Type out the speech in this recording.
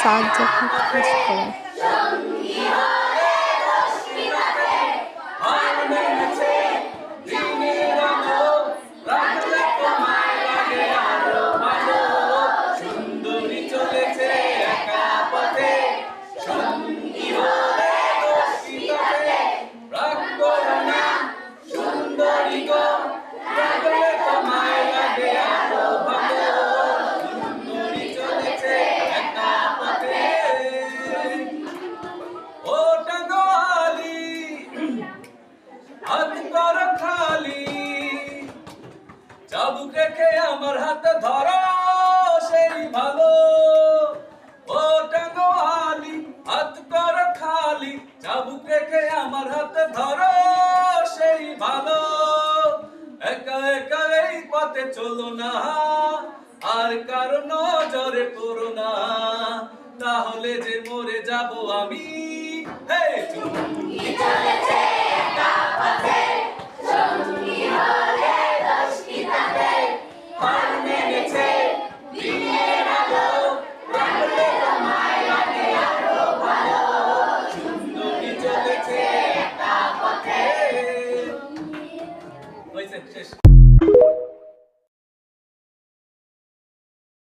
সাহায্য করা। চাবুক রেখে আমার হাতে ধরো সেই ভালো, ও টাঙ্গোয়ালি হাত করো খালি। চাবুক রেখে আমার হাতে ধরো সেই ভালো, একা একা এই পথে চলো না, আর কারো নজরে পড়ো না, তাহলে যে মরে যাব আমি। হে চুমকি চলেছে